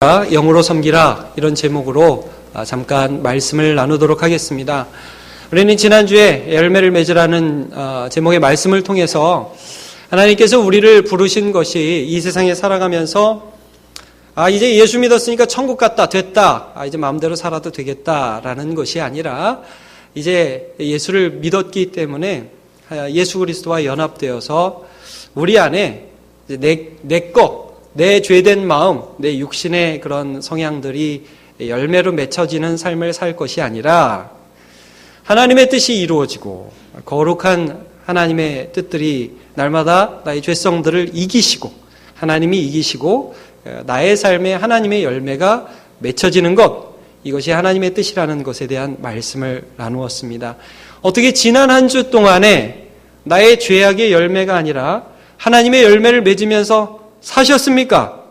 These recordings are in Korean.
영으로 섬기라, 이런 제목으로 잠깐 말씀을 나누도록 하겠습니다. 우리는 지난주에 열매를 맺으라는 제목의 말씀을 통해서 하나님께서 우리를 부르신 것이 이 세상에 살아가면서 이제 예수 믿었으니까 천국 갔다 됐다, 이제 마음대로 살아도 되겠다라는 것이 아니라 이제 예수를 믿었기 때문에 예수 그리스도와 연합되어서 우리 안에 내 죄된 마음, 내 육신의 그런 성향들이 열매로 맺혀지는 삶을 살 것이 아니라 하나님의 뜻이 이루어지고 거룩한 하나님의 뜻들이 날마다 나의 죄성들을 이기시고 하나님이 이기시고 나의 삶에 하나님의 열매가 맺혀지는 것, 이것이 하나님의 뜻이라는 것에 대한 말씀을 나누었습니다. 어떻게 지난 한 주 동안에 나의 죄악의 열매가 아니라 하나님의 열매를 맺으면서 사셨습니까?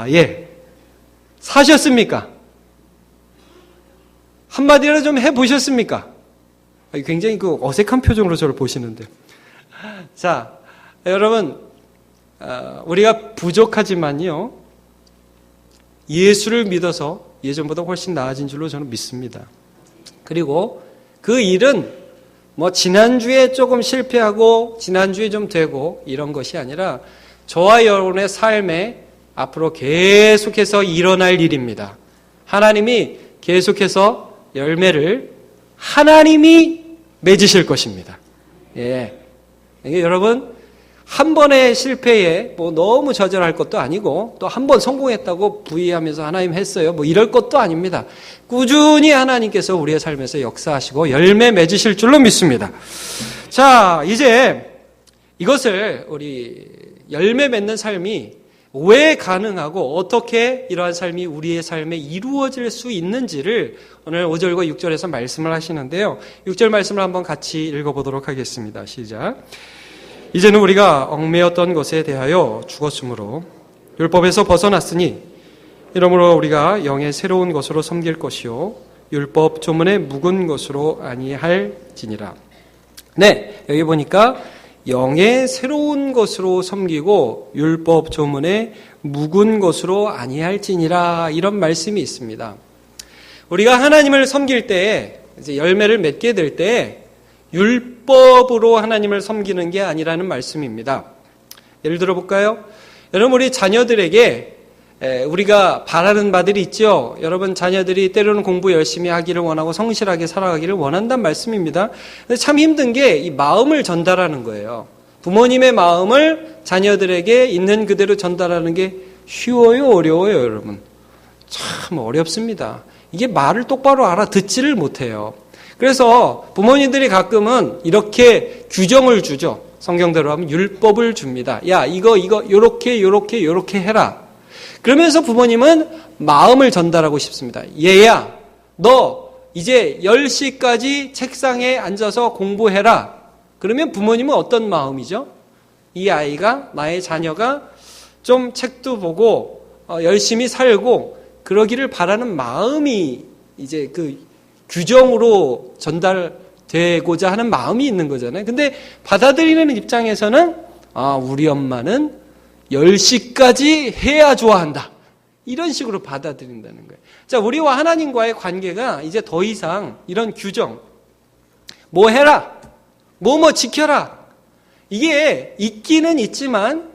예. 사셨습니까? 한마디로 좀 해보셨습니까? 굉장히 어색한 표정으로 저를 보시는데. 자, 여러분, 우리가 부족하지만요, 예수를 믿어서 예전보다 훨씬 나아진 줄로 저는 믿습니다. 그리고 그 일은 지난주에 조금 실패하고 지난주에 좀 되고 이런 것이 아니라 저와 여러분의 삶에 앞으로 계속해서 일어날 일입니다. 하나님이 계속해서 열매를 하나님이 맺으실 것입니다. 예. 여러분, 한 번의 실패에 너무 좌절할 것도 아니고 또 한 번 성공했다고 부의하면서 하나님 했어요, 이럴 것도 아닙니다. 꾸준히 하나님께서 우리의 삶에서 역사하시고 열매 맺으실 줄로 믿습니다. 자, 이제 이것을 우리 열매 맺는 삶이 왜 가능하고 어떻게 이러한 삶이 우리의 삶에 이루어질 수 있는지를 오늘 5절과 6절에서 말씀을 하시는데요. 6절 말씀을 한번 같이 읽어보도록 하겠습니다. 시작. 이제는 우리가 얽매였던 것에 대하여 죽었으므로 율법에서 벗어났으니 이러므로 우리가 영의 새로운 것으로 섬길 것이요 율법 조문의 묵은 것으로 아니할지니라. 네, 여기 보니까 영의 새로운 것으로 섬기고 율법 조문의 묵은 것으로 아니할지니라, 이런 말씀이 있습니다. 우리가 하나님을 섬길 때, 이제 열매를 맺게 될 때 율법으로 하나님을 섬기는 게 아니라는 말씀입니다. 예를 들어 볼까요? 여러분, 우리 자녀들에게 우리가 바라는 바들이 있죠. 여러분, 자녀들이 때로는 공부 열심히 하기를 원하고 성실하게 살아가기를 원한다는 말씀입니다. 근데 참 힘든 게 이 마음을 전달하는 거예요. 부모님의 마음을 자녀들에게 있는 그대로 전달하는 게 쉬워요, 어려워요, 여러분? 참 어렵습니다. 이게 말을 똑바로 알아듣지를 못해요. 그래서 부모님들이 가끔은 이렇게 규정을 주죠. 성경대로 하면 율법을 줍니다. 야, 이거 요렇게 해라. 그러면서 부모님은 마음을 전달하고 싶습니다. 얘야, 너 이제 10시까지 책상에 앉아서 공부해라. 그러면 부모님은 어떤 마음이죠? 이 아이가, 나의 자녀가 좀 책도 보고 열심히 살고 그러기를 바라는 마음이 이제 그 규정으로 전달되고자 하는 마음이 있는 거잖아요. 근데 받아들이는 입장에서는 우리 엄마는 10시까지 해야 좋아한다, 이런 식으로 받아들인다는 거예요. 자, 우리와 하나님과의 관계가 이제 더 이상 이런 규정, 뭐 해라, 뭐 지켜라, 이게 있기는 있지만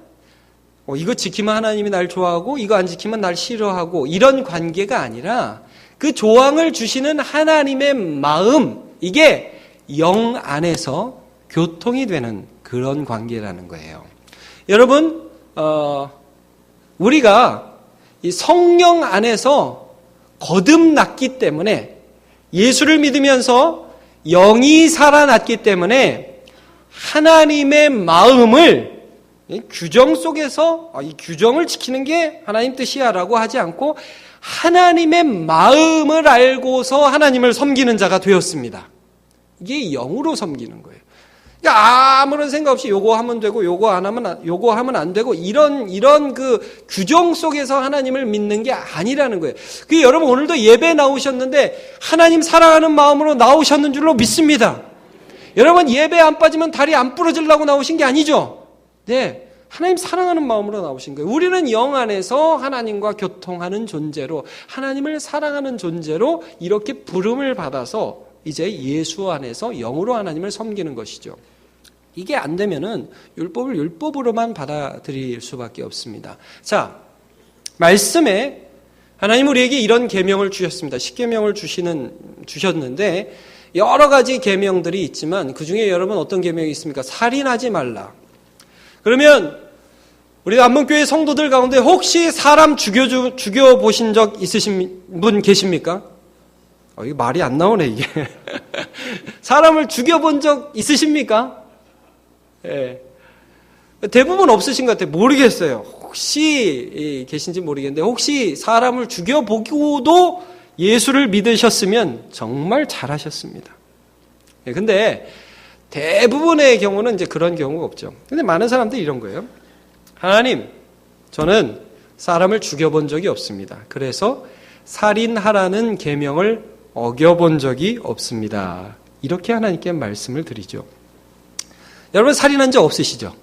이거 지키면 하나님이 날 좋아하고 이거 안 지키면 날 싫어하고 이런 관계가 아니라 그 조항을 주시는 하나님의 마음, 이게 영 안에서 교통이 되는 그런 관계라는 거예요. 여러분, 우리가 이 성령 안에서 거듭났기 때문에, 예수를 믿으면서 영이 살아났기 때문에 하나님의 마음을 규정 속에서 이 규정을 지키는 게 하나님 뜻이야라고 하지 않고 하나님의 마음을 알고서 하나님을 섬기는 자가 되었습니다. 이게 영으로 섬기는 거예요. 그러니까 아무런 생각 없이 요거 하면 되고 요거 하면 안 되고 이런 그 규정 속에서 하나님을 믿는 게 아니라는 거예요. 그 여러분, 오늘도 예배 나오셨는데 하나님 사랑하는 마음으로 나오셨는 줄로 믿습니다. 여러분, 예배 안 빠지면 다리 안 부러지려고 나오신 게 아니죠. 네, 하나님 사랑하는 마음으로 나오신 거예요. 우리는 영 안에서 하나님과 교통하는 존재로, 하나님을 사랑하는 존재로 이렇게 부름을 받아서 이제 예수 안에서 영으로 하나님을 섬기는 것이죠. 이게 안 되면은 율법을 율법으로만 받아들일 수밖에 없습니다. 자, 말씀에 하나님 우리에게 이런 계명을 주셨습니다. 십계명을 주셨는데 여러 가지 계명들이 있지만 그 중에 여러분 어떤 계명이 있습니까? 살인하지 말라. 그러면 우리 남문교회 성도들 가운데 혹시 사람 죽여보신 적 있으신 분 계십니까? 이게 말이 안 나오네, 이게. 사람을 죽여본 적 있으십니까? 예. 대부분 없으신 것 같아요. 모르겠어요. 혹시 계신지 모르겠는데 혹시 사람을 죽여보고도 예수를 믿으셨으면 정말 잘하셨습니다. 예, 근데 대부분의 경우는 이제 그런 경우가 없죠. 근데 많은 사람들이 이런 거예요. 하나님, 저는 사람을 죽여본 적이 없습니다. 그래서 살인하라는 계명을 어겨본 적이 없습니다. 이렇게 하나님께 말씀을 드리죠. 여러분 살인한 적 없으시죠?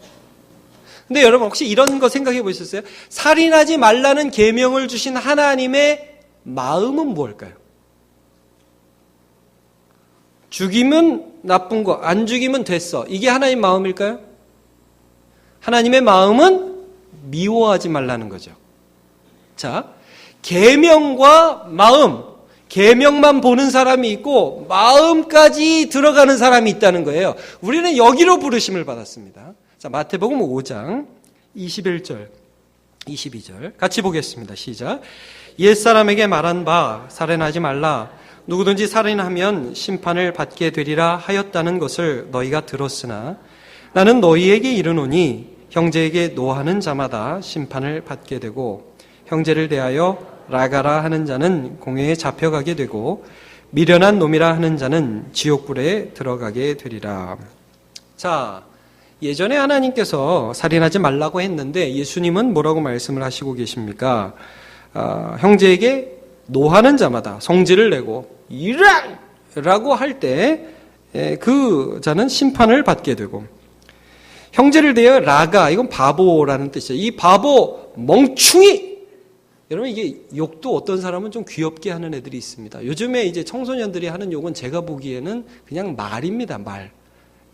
근데 여러분 혹시 이런 거 생각해 보셨어요? 살인하지 말라는 계명을 주신 하나님의 마음은 뭘까요? 죽이면 나쁜 거, 안 죽이면 됐어. 이게 하나님 마음일까요? 하나님의 마음은 미워하지 말라는 거죠. 자, 계명과 마음, 계명만 보는 사람이 있고 마음까지 들어가는 사람이 있다는 거예요. 우리는 여기로 부르심을 받았습니다. 자, 마태복음 5장 21절, 22절 같이 보겠습니다. 시작. 옛사람에게 말한 바 살인하지 말라. 누구든지 살인하면 심판을 받게 되리라 하였다는 것을 너희가 들었으나 나는 너희에게 이르노니 형제에게 노하는 자마다 심판을 받게 되고 형제를 대하여 라가라 하는 자는 공회에 잡혀가게 되고 미련한 놈이라 하는 자는 지옥불에 들어가게 되리라. 자, 예전에 하나님께서 살인하지 말라고 했는데 예수님은 뭐라고 말씀을 하시고 계십니까? 형제에게 노하는 자마다 성질을 내고 이란! 라고 할 때 그 자는 심판을 받게 되고 형제를 대하여 라가, 이건 바보라는 뜻이에요. 이 바보, 멍충이! 여러분 이게 욕도 어떤 사람은 좀 귀엽게 하는 애들이 있습니다. 요즘에 이제 청소년들이 하는 욕은 제가 보기에는 그냥 말입니다, 말.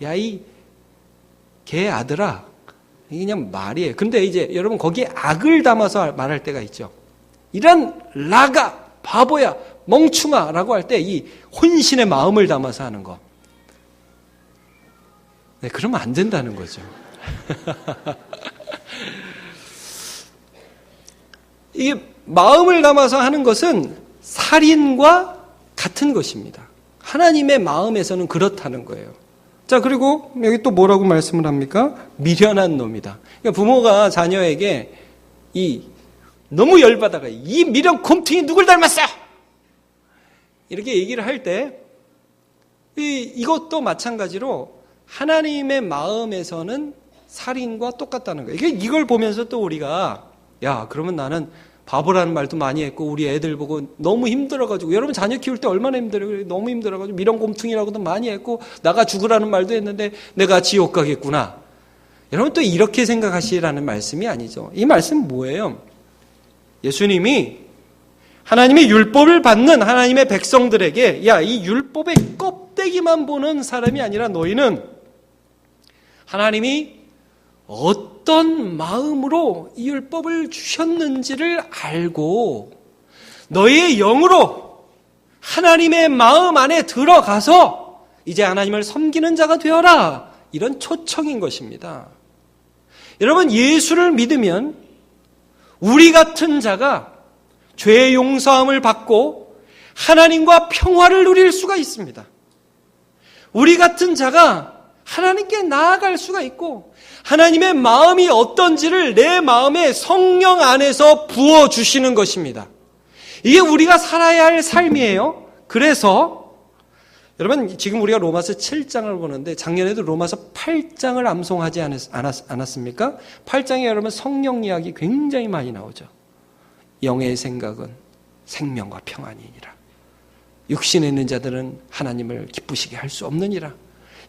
야, 이 개 아들아. 이게 그냥 말이에요. 근데 이제 여러분 거기에 악을 담아서 말할 때가 있죠. 이런 라가, 바보야, 멍충아 라고 할 때 이 혼신의 마음을 담아서 하는 거. 네, 그러면 안 된다는 거죠. 이게 마음을 담아서 하는 것은 살인과 같은 것입니다. 하나님의 마음에서는 그렇다는 거예요. 자, 그리고 여기 또 뭐라고 말씀을 합니까? 미련한 놈이다. 그러니까 부모가 자녀에게 너무 열받아가 이 미련 곰퉁이 누굴 닮았어? 이렇게 얘기를 할 때 이것도 마찬가지로 하나님의 마음에서는 살인과 똑같다는 거예요. 이걸 보면서 또 우리가 야, 그러면 나는 바보라는 말도 많이 했고 우리 애들 보고 너무 힘들어가지고 여러분 자녀 키울 때 얼마나 힘들어요. 너무 힘들어가지고 미련곰퉁이라고도 많이 했고 나가 죽으라는 말도 했는데 내가 지옥 가겠구나. 여러분 또 이렇게 생각하시라는 말씀이 아니죠. 이 말씀은 뭐예요? 예수님이 하나님의 율법을 받는 하나님의 백성들에게 야, 이 율법의 껍데기만 보는 사람이 아니라 너희는 하나님이 어떤 마음으로 이 율법을 주셨는지를 알고 너희의 영으로 하나님의 마음 안에 들어가서 이제 하나님을 섬기는 자가 되어라. 이런 초청인 것입니다. 여러분 예수를 믿으면 우리 같은 자가 죄의 용서함을 받고 하나님과 평화를 누릴 수가 있습니다. 우리 같은 자가 하나님께 나아갈 수가 있고 하나님의 마음이 어떤지를 내 마음에 성령 안에서 부어주시는 것입니다. 이게 우리가 살아야 할 삶이에요. 그래서 여러분 지금 우리가 로마서 7장을 보는데 작년에도 로마서 8장을 암송하지 않았습니까? 8장에 여러분 성령 이야기 굉장히 많이 나오죠. 영의 생각은 생명과 평안이니라. 육신에 있는 자들은 하나님을 기쁘시게 할 수 없느니라.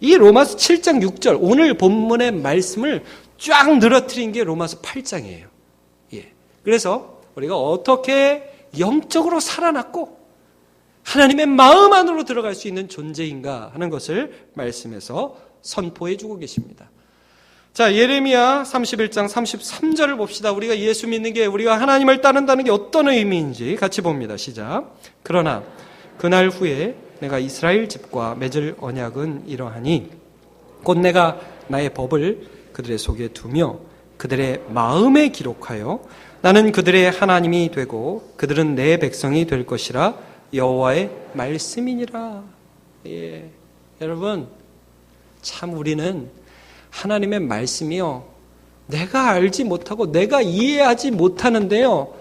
이 로마서 7장 6절 오늘 본문의 말씀을 쫙 늘어뜨린 게 로마서 8장이에요. 예. 그래서 우리가 어떻게 영적으로 살아났고 하나님의 마음 안으로 들어갈 수 있는 존재인가 하는 것을 말씀에서 선포해 주고 계십니다. 자, 예레미야 31장 33절을 봅시다. 우리가 예수 믿는 게, 우리가 하나님을 따른다는 게 어떤 의미인지 같이 봅니다. 시작. 그러나 그날 후에 내가 이스라엘 집과 맺을 언약은 이러하니 곧 내가 나의 법을 그들의 속에 두며 그들의 마음에 기록하여 나는 그들의 하나님이 되고 그들은 내 백성이 될 것이라 여호와의 말씀이니라. 예. 여러분, 참 우리는 하나님의 말씀이요, 내가 알지 못하고 내가 이해하지 못하는데요,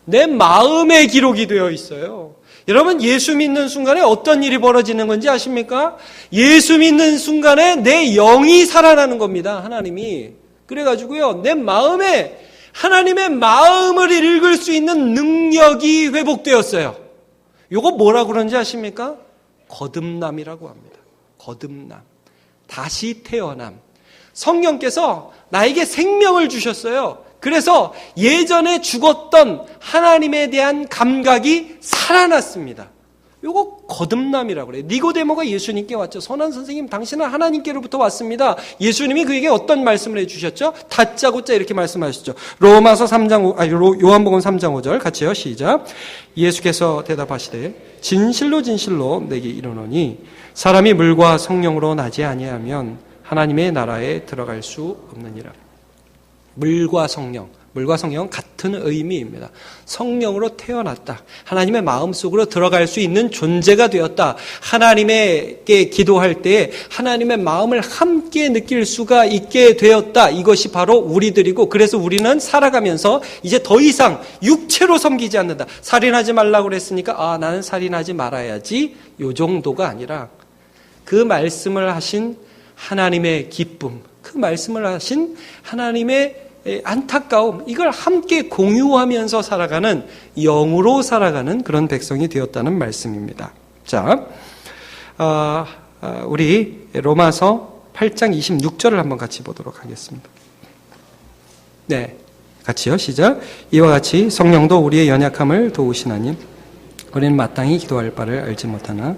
내 마음에 기록이 되어 있어요. 여러분, 예수 믿는 순간에 어떤 일이 벌어지는 건지 아십니까? 예수 믿는 순간에 내 영이 살아나는 겁니다. 하나님이. 그래가지고요, 내 마음에 하나님의 마음을 읽을 수 있는 능력이 회복되었어요. 요거 뭐라고 그러는지 아십니까? 거듭남이라고 합니다. 거듭남. 다시 태어남. 성령께서 나에게 생명을 주셨어요. 그래서 예전에 죽었던 하나님에 대한 감각이 살아났습니다. 요거 거듭남이라고 그래요. 니고데모가 예수님께 왔죠. 선한 선생님, 당신은 하나님께로부터 왔습니다. 예수님이 그에게 어떤 말씀을 해주셨죠? 다짜고짜 이렇게 말씀하셨죠. 요한복음 3장 5절 같이요. 시작. 예수께서 대답하시되 진실로 진실로 내게 이르노니 사람이 물과 성령으로 나지 아니하면 하나님의 나라에 들어갈 수 없느니라. 물과 성령 같은 의미입니다. 성령으로 태어났다. 하나님의 마음속으로 들어갈 수 있는 존재가 되었다. 하나님에게 기도할 때 하나님의 마음을 함께 느낄 수가 있게 되었다. 이것이 바로 우리들이고, 그래서 우리는 살아가면서 이제 더 이상 육체로 섬기지 않는다. 살인하지 말라고 그랬으니까 나는 살인하지 말아야지, 요 정도가 아니라 그 말씀을 하신 하나님의 기쁨, 그 말씀을 하신 하나님의 안타까움, 이걸 함께 공유하면서 살아가는, 영으로 살아가는 그런 백성이 되었다는 말씀입니다. 자, 우리 로마서 8장 26절을 한번 같이 보도록 하겠습니다. 네, 같이요. 시작. 이와 같이 성령도 우리의 연약함을 도우시나니 우리는 마땅히 기도할 바를 알지 못하나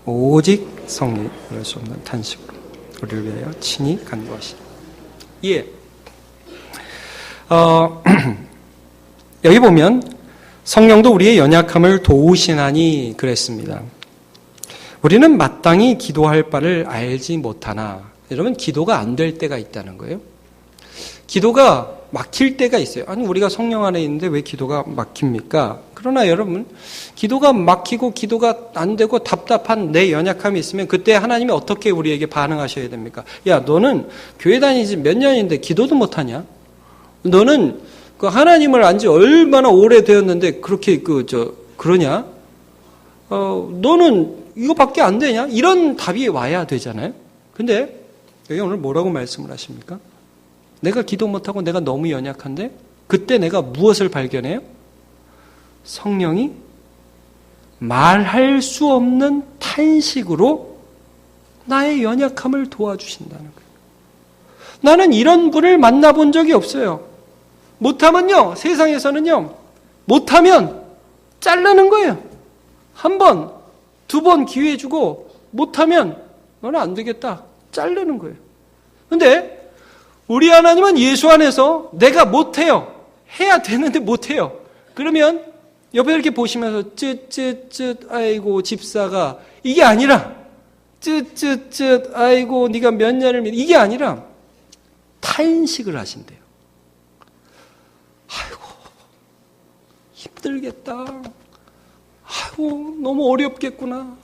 오직 성령이 그럴 수 없는 탄식으로 우리를 위하여 친히 간구하시니. 예. 여기 보면 성령도 우리의 연약함을 도우시나니 그랬습니다. 우리는 마땅히 기도할 바를 알지 못하나. 여러분, 기도가 안 될 때가 있다는 거예요. 기도가 막힐 때가 있어요. 아니, 우리가 성령 안에 있는데 왜 기도가 막힙니까? 그러나 여러분, 기도가 막히고 기도가 안 되고 답답한 내 연약함이 있으면 그때 하나님이 어떻게 우리에게 반응하셔야 됩니까? 야, 너는 교회 다니지 몇 년인데 기도도 못하냐? 너는 그 하나님을 안 지 얼마나 오래되었는데 그렇게 그러냐? 너는 이거밖에 안 되냐? 이런 답이 와야 되잖아요. 근데 여기 오늘 뭐라고 말씀을 하십니까? 내가 기도 못하고 내가 너무 연약한데 그때 내가 무엇을 발견해요? 성령이 말할 수 없는 탄식으로 나의 연약함을 도와주신다는 거예요. 나는 이런 분을 만나본 적이 없어요. 못하면요, 세상에서는요, 못하면 자르는 거예요. 한 번, 두 번 기회 주고 못하면 너는 안 되겠다, 자르는 거예요. 근데 우리 하나님은 예수 안에서 내가 못해요. 해야 되는데 못해요. 그러면 옆에 이렇게 보시면서 쯧쯧쯧 아이고 집사가, 이게 아니라 쯧쯧쯧 아이고 네가 몇 년을 믿, 이게 아니라 탄식을 하신대요. 아이고 힘들겠다. 아이고 너무 어렵겠구나.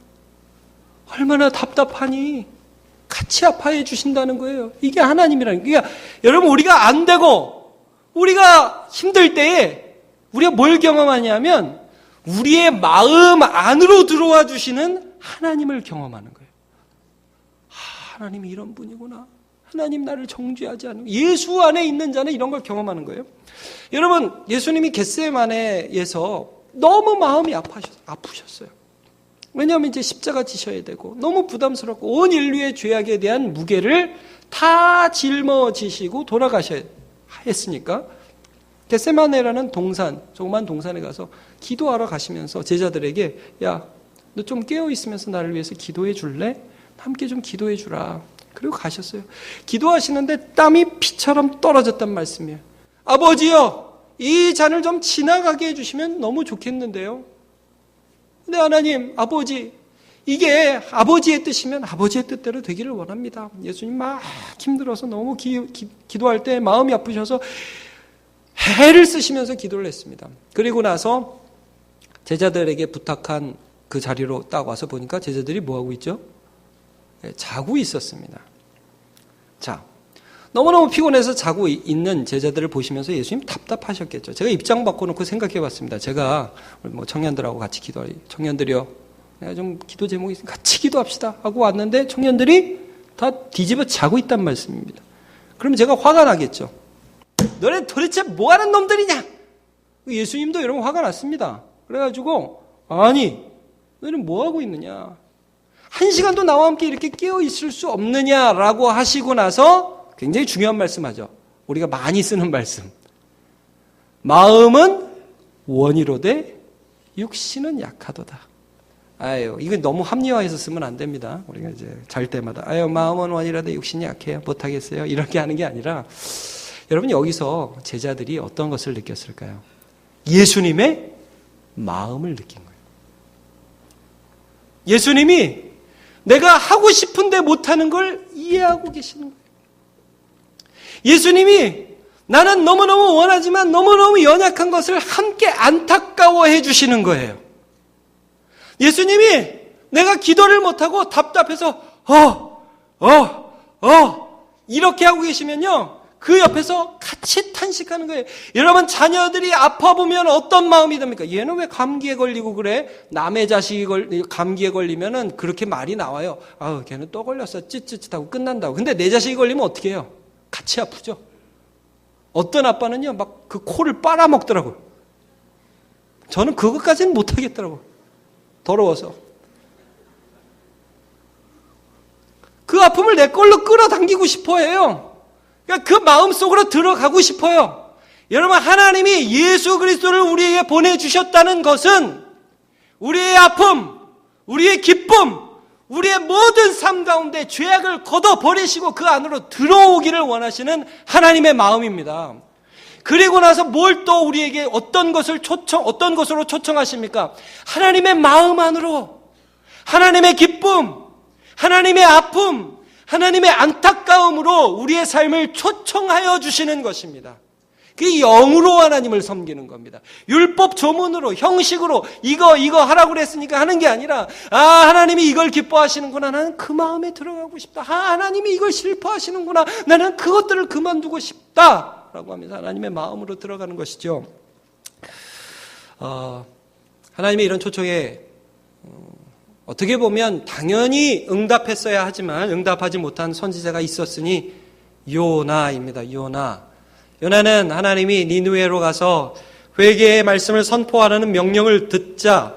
얼마나 답답하니. 같이 아파해 주신다는 거예요. 이게 하나님이라는 거예요. 그러니까 여러분, 우리가 안 되고 우리가 힘들 때에 우리가 뭘 경험하냐면 우리의 마음 안으로 들어와 주시는 하나님을 경험하는 거예요. 하나님이 이런 분이구나. 하나님 나를 정죄하지 않는, 예수 안에 있는 자는 이런 걸 경험하는 거예요. 여러분, 예수님이 겟세마네에서 너무 마음이 아프셨어요. 왜냐하면 이제 십자가 지셔야 되고 너무 부담스럽고 온 인류의 죄악에 대한 무게를 다 짊어지시고 돌아가셔야 했으니까 겟세마네라는 동산, 조그만 동산에 가서 기도하러 가시면서 제자들에게 야, 너 좀 깨어 있으면서 나를 위해서 기도해 줄래? 함께 좀 기도해 주라. 그리고 가셨어요. 기도하시는데 땀이 피처럼 떨어졌단 말씀이에요. 아버지요, 이 잔을 좀 지나가게 해주시면 너무 좋겠는데요. 근데 하나님, 아버지, 이게 아버지의 뜻이면 아버지의 뜻대로 되기를 원합니다. 예수님 막 힘들어서 너무 기도할 때 마음이 아프셔서 해를 쓰시면서 기도를 했습니다. 그리고 나서 제자들에게 부탁한 그 자리로 딱 와서 보니까 제자들이 뭐하고 있죠? 자고 있었습니다. 자, 너무너무 피곤해서 자고 있는 제자들을 보시면서 예수님 답답하셨겠죠. 제가 입장 바꿔놓고 생각해 봤습니다. 제가 뭐 청년들하고 같이 기도하리. 청년들이요, 내가 좀 기도 제목이 있으니까 같이 기도합시다 하고 왔는데 청년들이 다 뒤집어 자고 있단 말씀입니다. 그러면 제가 화가 나겠죠. 너네 도대체 뭐하는 놈들이냐? 예수님도 여러분 화가 났습니다. 그래가지고 아니 너희는 뭐하고 있느냐? 한 시간도 나와 함께 이렇게 깨어 있을 수 없느냐라고 하시고 나서 굉장히 중요한 말씀하죠. 우리가 많이 쓰는 말씀. 마음은 원이로되 육신은 약하도다. 아유, 이거 너무 합리화해서 쓰면 안 됩니다. 우리가 이제 잘 때마다 아유, 마음은 원이로되 육신이 약해요. 못하겠어요. 이렇게 하는 게 아니라 여러분 여기서 제자들이 어떤 것을 느꼈을까요? 예수님의 마음을 느낀 거예요. 예수님이 내가 하고 싶은데 못하는 걸 이해하고 계시는 거예요. 예수님이 나는 너무너무 원하지만 너무너무 연약한 것을 함께 안타까워해 주시는 거예요. 예수님이 내가 기도를 못하고 답답해서 이렇게 하고 계시면요, 그 옆에서 같이 탄식하는 거예요. 여러분 자녀들이 아파 보면 어떤 마음이 듭니까? 얘는 왜 감기에 걸리고 그래? 남의 자식이 감기에 걸리면은 그렇게 말이 나와요. 아우, 걔는 또 걸렸어. 찌릿찌릿하고 끝난다고. 근데 내 자식이 걸리면 어떻게 해요? 같이 아프죠. 어떤 아빠는요, 막 그 코를 빨아먹더라고요. 저는 그것까지는 못하겠더라고요. 더러워서. 그 아픔을 내 걸로 끌어당기고 싶어 해요. 그러니까 그 마음 속으로 들어가고 싶어요. 여러분, 하나님이 예수 그리스도를 우리에게 보내주셨다는 것은 우리의 아픔, 우리의 기쁨, 우리의 모든 삶 가운데 죄악을 걷어버리시고 그 안으로 들어오기를 원하시는 하나님의 마음입니다. 그리고 나서 뭘 또 우리에게 어떤 것으로 초청하십니까? 하나님의 마음 안으로, 하나님의 기쁨, 하나님의 아픔, 하나님의 안타까움으로 우리의 삶을 초청하여 주시는 것입니다. 그게 영으로 하나님을 섬기는 겁니다. 율법 조문으로, 형식으로 이거 하라고 그랬으니까 하는 게 아니라, 하나님이 이걸 기뻐하시는구나, 나는 그 마음에 들어가고 싶다. 하나님이 이걸 슬퍼하시는구나, 나는 그것들을 그만두고 싶다 라고 하면서 하나님의 마음으로 들어가는 것이죠. 하나님의 이런 초청에 어떻게 보면 당연히 응답했어야 하지만 응답하지 못한 선지자가 있었으니 요나입니다. 요나는 하나님이 니느웨로 가서 회개의 말씀을 선포하라는 명령을 듣자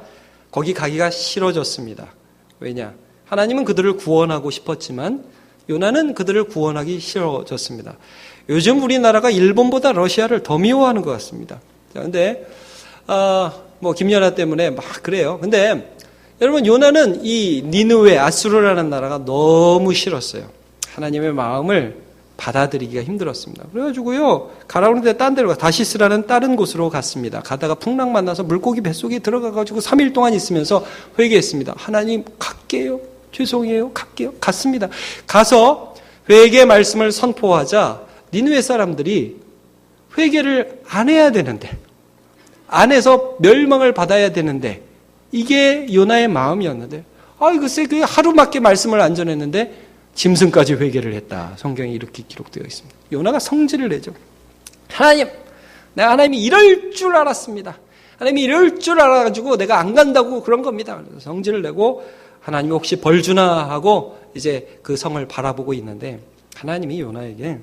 거기 가기가 싫어졌습니다. 왜냐? 하나님은 그들을 구원하고 싶었지만 요나는 그들을 구원하기 싫어졌습니다. 요즘 우리나라가 일본보다 러시아를 더 미워하는 것 같습니다. 그런데 김연아 때문에 막 그래요. 근데 여러분, 요나는 이 니느웨, 아수르라는 나라가 너무 싫었어요. 하나님의 마음을 받아들이기가 힘들었습니다. 그래가지고요, 가라고 하는데 딴 데로 다시스라는 다른 곳으로 갔습니다. 가다가 풍랑 만나서 물고기 뱃속에 들어가가지고 3일 동안 있으면서 회개했습니다. 하나님, 갈게요. 죄송해요. 갈게요. 갔습니다. 가서 회개 말씀을 선포하자 니느웨 사람들이 회개를 안 해야 되는데, 안 해서 멸망을 받아야 되는데, 이게 요나의 마음이었는데, 글쎄, 그 하루밖에 말씀을 안 전했는데, 짐승까지 회개를 했다. 성경에 이렇게 기록되어 있습니다. 요나가 성질을 내죠. 내가 하나님이 이럴 줄 알았습니다. 하나님이 이럴 줄 알아가지고 내가 안 간다고 그런 겁니다. 그래서 성질을 내고, 하나님이 혹시 벌 주나 하고, 이제 그 성을 바라보고 있는데, 하나님이 요나에게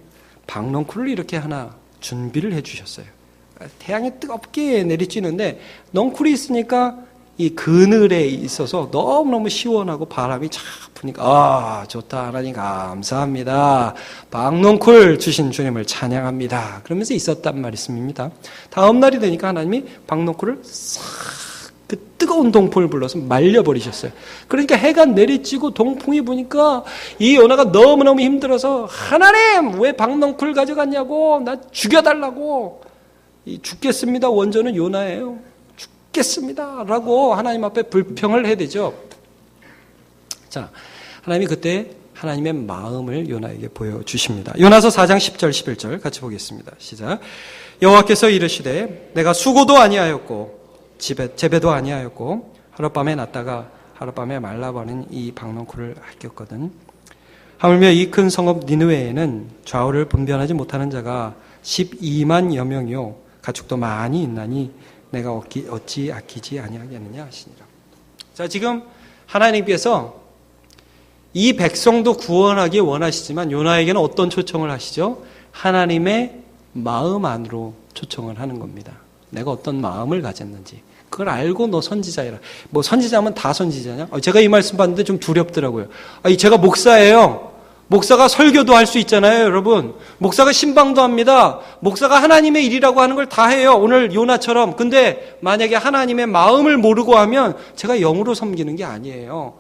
박넝쿨을 이렇게 하나 준비를 해 주셨어요. 태양이 뜨겁게 내리쬐는데, 넝쿨이 있으니까 이 그늘에 있어서 너무너무 시원하고 바람이 쫙 부니까 좋다 하나님 감사합니다. 박농쿨 주신 주님을 찬양합니다. 그러면서 있었단 말씀입니다. 다음 날이 되니까 하나님이 박농쿨을 싹 그 뜨거운 동풍을 불러서 말려버리셨어요. 그러니까 해가 내리쬐고 동풍이 부니까 이 요나가 너무너무 힘들어서 하나님 왜 박농쿨 가져갔냐고 나 죽여달라고 죽겠습니다. 원조는 요나예요. 죽겠습니다. 라고 하나님 앞에 불평을 해야 되죠. 자, 하나님이 그때 하나님의 마음을 요나에게 보여주십니다. 요나서 4장 10절 11절 같이 보겠습니다. 시작. 여호와께서 이르시되 내가 수고도 아니하였고 재배도 아니하였고 하룻밤에 났다가 하룻밤에 말라버린 이 박농쿨을 아꼈거든. 하물며 이 큰 성읍 니느웨에는 좌우를 분별하지 못하는 자가 12만여 명이요 가축도 많이 있나니 내가 어찌 아끼지 아니하겠느냐 하시니라. 자, 지금 하나님께서 이 백성도 구원하기 원하시지만 요나에게는 어떤 초청을 하시죠? 하나님의 마음 안으로 초청을 하는 겁니다. 내가 어떤 마음을 가졌는지 그걸 알고 너 선지자이라. 뭐 선지자면 다 선지자냐? 제가 이 말씀 봤는데 좀 두렵더라고요. 제가 목사예요. 목사가 설교도 할 수 있잖아요, 여러분. 목사가 신방도 합니다. 목사가 하나님의 일이라고 하는 걸 다 해요. 오늘 요나처럼. 근데 만약에 하나님의 마음을 모르고 하면 제가 영으로 섬기는 게 아니에요.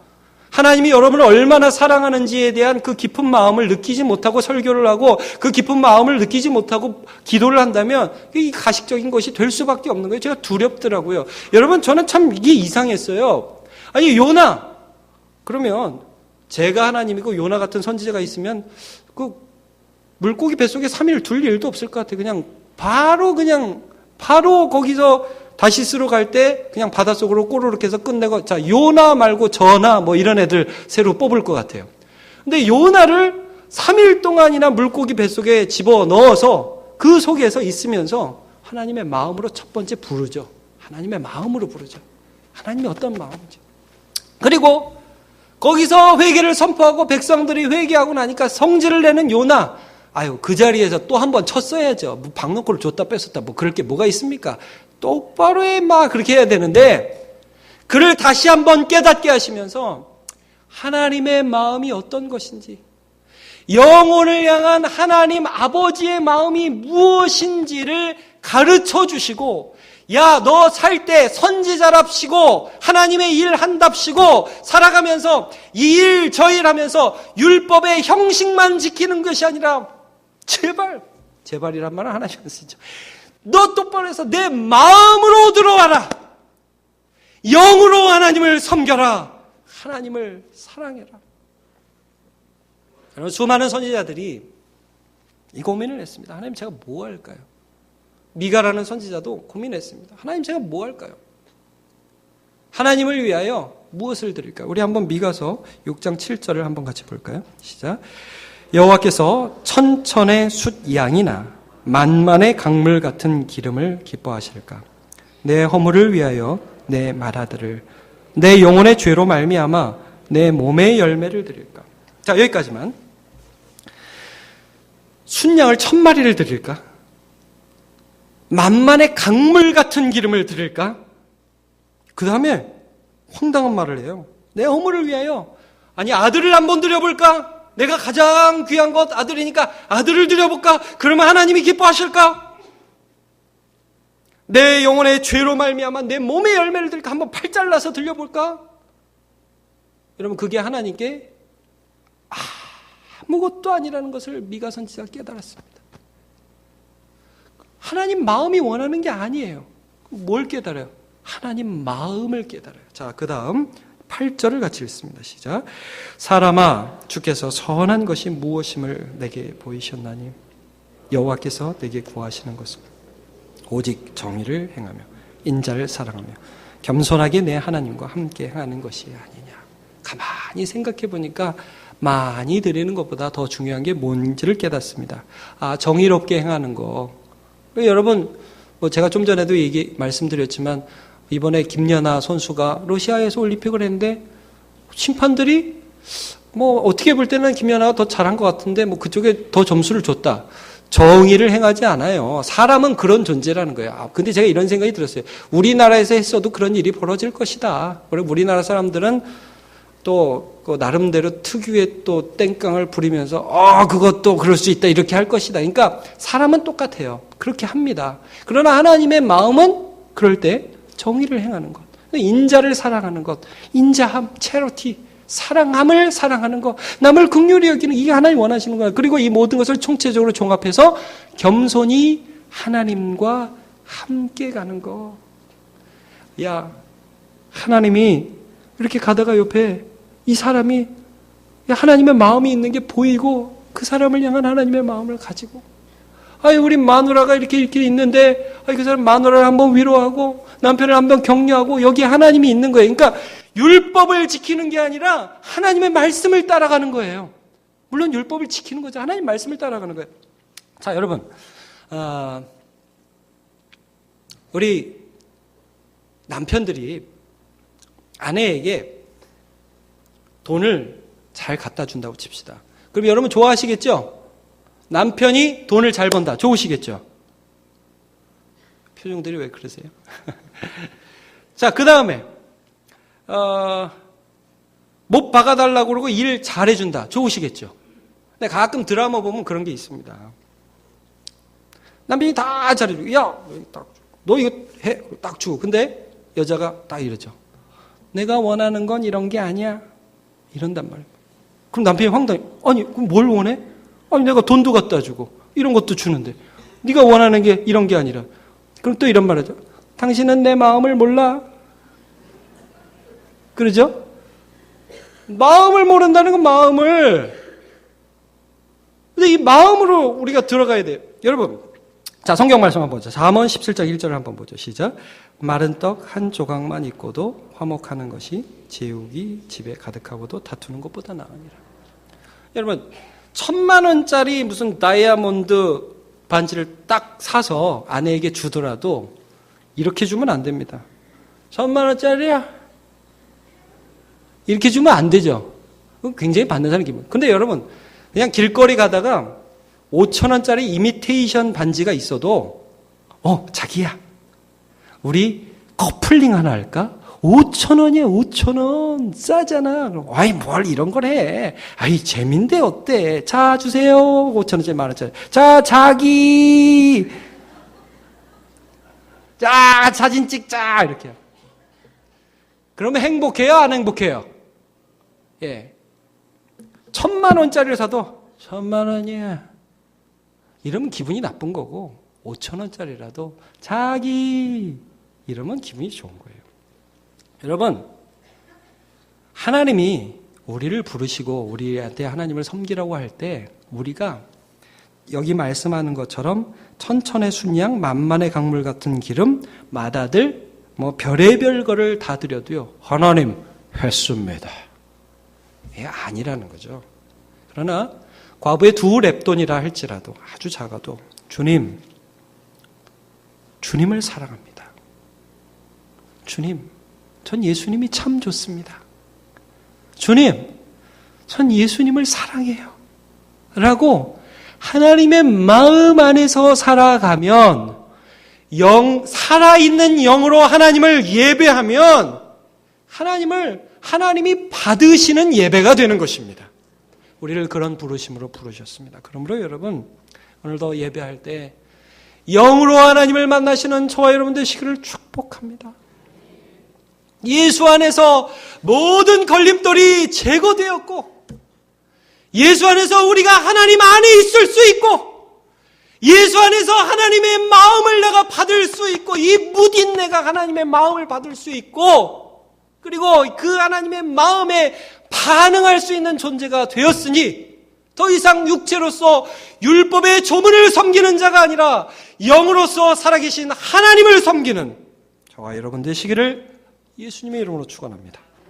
하나님이 여러분을 얼마나 사랑하는지에 대한 그 깊은 마음을 느끼지 못하고 설교를 하고 그 깊은 마음을 느끼지 못하고 기도를 한다면 이 가식적인 것이 될 수밖에 없는 거예요. 제가 두렵더라고요. 여러분, 저는 참 이게 이상했어요. 아니, 요나. 그러면 제가 하나님이고 요나 같은 선지자가 있으면 그 물고기 뱃속에 3일 둘 일도 없을 것 같아요. 바로 거기서 다시스로 갈 때 그냥 바닷속으로 꼬르륵 해서 끝내고, 자, 요나 말고 저나 뭐 이런 애들 새로 뽑을 것 같아요. 근데 요나를 3일 동안이나 물고기 뱃속에 집어 넣어서 그 속에서 있으면서 하나님의 마음으로 첫 번째 부르죠. 하나님의 마음으로 부르죠. 하나님이 어떤 마음인지. 그리고 거기서 회개를 선포하고 백성들이 회개하고 나니까 성질을 내는 요나. 그 자리에서 또 한 번 쳤어야죠. 뭐 박농쿨을 줬다 뺐었다 뭐 그럴 게 뭐가 있습니까? 똑바로 그렇게 해야 되는데 그를 다시 한번 깨닫게 하시면서 하나님의 마음이 어떤 것인지, 영혼을 향한 하나님 아버지의 마음이 무엇인지를 가르쳐 주시고, 야, 너 살 때 선지자랍시고 하나님의 일 한답시고 살아가면서 이 일 저 일 하면서 율법의 형식만 지키는 것이 아니라 제발이란 말은 하나님 안 쓰죠. 너 똑바로 해서 내 마음으로 들어와라. 영으로 하나님을 섬겨라. 하나님을 사랑해라. 수많은 선지자들이 이 고민을 했습니다. 하나님, 제가 뭐 할까요? 미가라는 선지자도 고민했습니다. 하나님, 제가 뭐 할까요? 하나님을 위하여 무엇을 드릴까요? 우리 한번 미가서 6장 7절을 한번 같이 볼까요? 시작. 여호와께서 천천의 숫 양이나 만만의 강물 같은 기름을 기뻐하실까? 내 허물을 위하여 내 말하들을, 내 영혼의 죄로 말미암아 내 몸의 열매를 드릴까? 자, 여기까지만. 순양을 1000마리를 드릴까? 만만의 강물 같은 기름을 드릴까? 그 다음에 황당한 말을 해요. 내 허물을 위하여. 아니, 아들을 한번 드려볼까? 내가 가장 귀한 것 아들이니까 아들을 드려볼까? 그러면 하나님이 기뻐하실까? 내 영혼의 죄로 말미암아 내 몸의 열매를 드릴까? 한번 팔 잘라서 드려볼까? 여러분, 그게 하나님께 아무것도 아니라는 것을 미가 선지자가 깨달았습니다. 하나님 마음이 원하는 게 아니에요. 뭘 깨달아요? 하나님 마음을 깨달아요. 자, 그 다음 8절을 같이 읽습니다. 시작. 사람아, 주께서 선한 것이 무엇임을 내게 보이셨나니 여호와께서 내게 구하시는 것은 오직 정의를 행하며 인자를 사랑하며 겸손하게 내 하나님과 함께 하는 것이 아니냐. 가만히 생각해 보니까 많이 드리는 것보다 더 중요한 게 뭔지를 깨닫습니다. 정의롭게 행하는 거. 여러분, 제가 좀 전에도 말씀드렸지만 이번에 김연아 선수가 러시아에서 올림픽을 했는데 심판들이 어떻게 볼 때는 김연아가 더 잘한 것 같은데 그쪽에 더 점수를 줬다. 정의를 행하지 않아요. 사람은 그런 존재라는 거예요. 근데 제가 이런 생각이 들었어요. 우리나라에서 했어도 그런 일이 벌어질 것이다. 그리고 우리나라 사람들은 또 그 나름대로 특유의 또 땡깡을 부리면서 그것도 그럴 수 있다 이렇게 할 것이다. 그러니까 사람은 똑같아요. 그렇게 합니다. 그러나 하나님의 마음은 그럴 때 정의를 행하는 것, 인자를 사랑하는 것, 인자함, 체러티, 사랑함을 사랑하는 것, 남을 긍휼히 여기는, 이게 하나님 원하시는 거예요. 그리고 이 모든 것을 총체적으로 종합해서 겸손히 하나님과 함께 가는 것. 야, 하나님이 이렇게 가다가 옆에 이 사람이 하나님의 마음이 있는 게 보이고 그 사람을 향한 하나님의 마음을 가지고, 우리 마누라가 이렇게 있는데 그 사람 마누라를 한번 위로하고 남편을 한번 격려하고, 여기에 하나님이 있는 거예요. 그러니까 율법을 지키는 게 아니라 하나님의 말씀을 따라가는 거예요. 물론 율법을 지키는 거죠. 하나님 말씀을 따라가는 거예요. 자, 여러분, 우리 남편들이 아내에게 돈을 잘 갖다 준다고 칩시다. 그럼 여러분 좋아하시겠죠? 남편이 돈을 잘 번다. 좋으시겠죠? 표정들이 왜 그러세요? 자, 그 다음에 못 박아달라고 그러고 일 잘해준다. 좋으시겠죠? 근데 가끔 드라마 보면 그런 게 있습니다. 남편이 다 잘해주고, 야, 너 이거 해. 딱 주고. 근데 여자가 딱 이러죠. 내가 원하는 건 이런 게 아니야. 이런단 말이에요. 그럼 남편이 황당해. 아니, 그럼 뭘 원해? 아니, 내가 돈도 갖다 주고 이런 것도 주는데 네가 원하는 게 이런 게 아니라. 그럼 또 이런 말 하죠. 당신은 내 마음을 몰라. 그러죠? 마음을 모른다는 건 마음을. 근데 이 마음으로 우리가 들어가야 돼요. 여러분, 자, 성경 말씀 한번 보죠. 잠언 17장 1절을 한번 보죠. 시작. 마른 떡 한 조각만 있고도 화목하는 것이 제육이 집에 가득하고도 다투는 것보다 나으니라. 여러분, 1,000만 원짜리 무슨 다이아몬드 반지를 딱 사서 아내에게 주더라도 이렇게 주면 안 됩니다. 1,000만 원짜리야? 이렇게 주면 안 되죠. 굉장히 받는 기분. 근데 여러분, 그냥 길거리 가다가 5,000원짜리 이미테이션 반지가 있어도 자기야, 우리 커플링 하나 할까? 5,000원이야, 5,000원. 싸잖아. 그럼, 뭘 이런 걸 해. 재민데 어때? 자, 주세요. 5,000원짜리, 만원짜리. 자, 자기. 자, 사진 찍자. 이렇게. 그러면 행복해요? 안 행복해요? 예. 1,000만 원짜리를 사도 1,000만 원이야. 이러면 기분이 나쁜 거고, 5,000원짜리라도 자기. 이러면 기분이 좋은 거예요. 여러분, 하나님이 우리를 부르시고 우리한테 하나님을 섬기라고 할 때 우리가 여기 말씀하는 것처럼 천천의 순양, 만만의 강물 같은 기름, 맏아들, 별의별 거를 다 드려도요, 하나님 했습니다. 아니라는 거죠. 그러나 과부의 2렙돈이라 할지라도 아주 작아도 주님을 사랑합니다. 주님, 전 예수님이 참 좋습니다. 주님, 전 예수님을 사랑해요. 라고 하나님의 마음 안에서 살아가면, 살아있는 영으로 하나님을 예배하면 하나님이 받으시는 예배가 되는 것입니다. 우리를 그런 부르심으로 부르셨습니다. 그러므로 여러분, 오늘도 예배할 때 영으로 하나님을 만나시는 저와 여러분 되시기를 축복합니다. 예수 안에서 모든 걸림돌이 제거되었고, 예수 안에서 우리가 하나님 안에 있을 수 있고, 예수 안에서 하나님의 마음을 내가 받을 수 있고, 이 무딘 내가 하나님의 마음을 받을 수 있고, 그리고 그 하나님의 마음에 반응할 수 있는 존재가 되었으니 더 이상 육체로서 율법의 조문을 섬기는 자가 아니라 영으로서 살아계신 하나님을 섬기는 저와 여러분 되시기를 예수님의 이름으로 축원합니다.